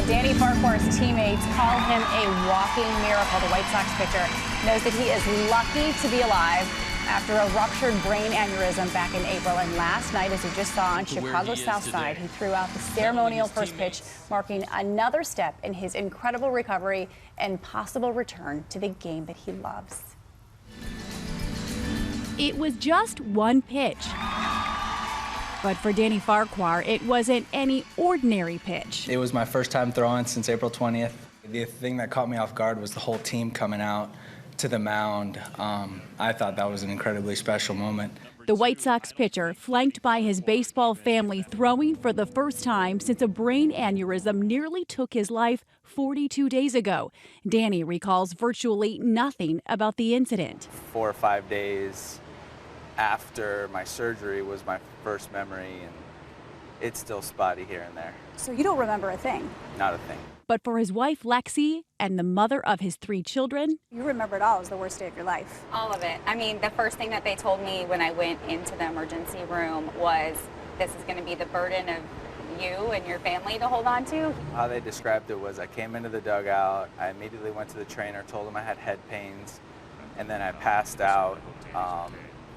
Danny Farquhar's teammates call him a walking miracle. The White Sox pitcher knows that he is lucky to be alive after a ruptured brain aneurysm back in April. And last night, as you just saw on Chicago's South Side, he threw out the ceremonial first pitch, marking another step in his incredible recovery and possible return to the game that he loves. It was just one pitch. But for Danny Farquhar, it wasn't any ordinary pitch. It was my first time throwing since April 20th. The thing that caught me off guard was the whole team coming out to the mound. I thought that was an incredibly special moment. The White Sox pitcher, flanked by his baseball family, throwing for the first time since a brain aneurysm nearly took his life 42 days ago. Danny recalls virtually nothing about the incident. 4 or 5 days after my surgery was my first memory, and it's still spotty here and there. So you don't remember a thing? Not a thing. But for his wife, Lexi, and the mother of his 3 children, you remember it all as the worst day of your life. All of it. I mean, the first thing that they told me when I went into the emergency room was, this is going to be the burden of you and your family to hold on to. How they described it was, I came into the dugout, I immediately went to the trainer, told him I had head pains, and then I passed out,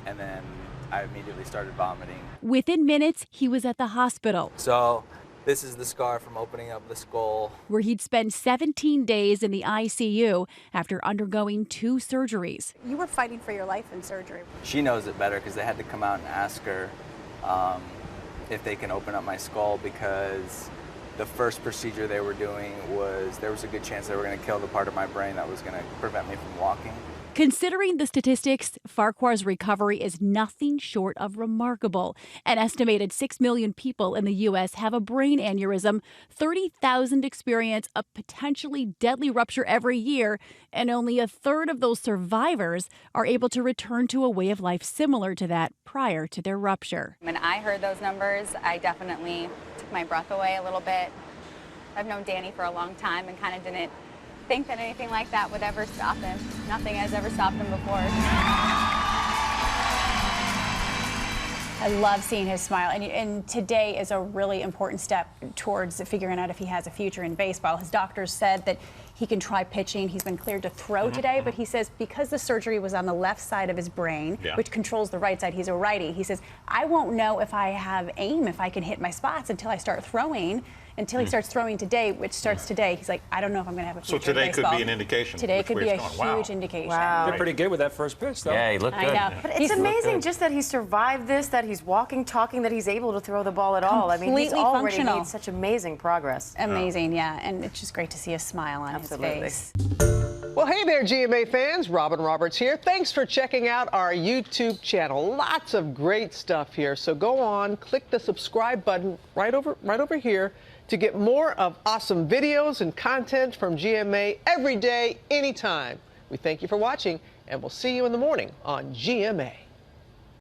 and then I immediately started vomiting. Within minutes, he was at the hospital. So this is the scar from opening up the skull, where he'd spend 17 days in the ICU after undergoing 2 surgeries. You were fighting for your life in surgery. She knows it better because they had to come out and ask her if they can open up my skull, because the first procedure they were doing was, there was a good chance they were going to kill the part of my brain that was going to prevent me from walking. Considering the statistics, Farquhar's recovery is nothing short of remarkable. An estimated 6 million people in the U.S. have a brain aneurysm, 30,000 experience a potentially deadly rupture every year, and only a third of those survivors are able to return to a way of life similar to that prior to their rupture. When I heard those numbers, I definitely took my breath away a little bit. I've known Danny for a long time and kind of didn't think that anything like that would ever stop him. Nothing has ever stopped him before. I love seeing his smile, and today is a really important step towards figuring out if he has a future in baseball. His doctors said that he can try pitching. He's been cleared to throw today, but he says because the surgery was on the left side of his brain, which controls the right side, he's a righty. He says, I won't know if I have aim, if I can hit my spots until I start throwing. Until he starts throwing today, which starts today, he's like, I don't know if I'm going to have a future So today in baseball. could be an indication. Today could be a huge indication. Wow. Did pretty good with that first pitch, though. Yeah, he looked good. I know. But it's amazing just that he survived this, that he's walking, talking, that he's able to throw the ball at all. I mean, he's already functional. made such amazing progress. Amazing, yeah. And it's just great to see a smile on his face. Well, hey there, GMA fans. Robin Roberts here. Thanks for checking out our YouTube channel. Lots of great stuff here. So go on, click the subscribe button right over here to get more of awesome videos and content from GMA every day, anytime. We thank you for watching, and we'll see you in the morning on GMA.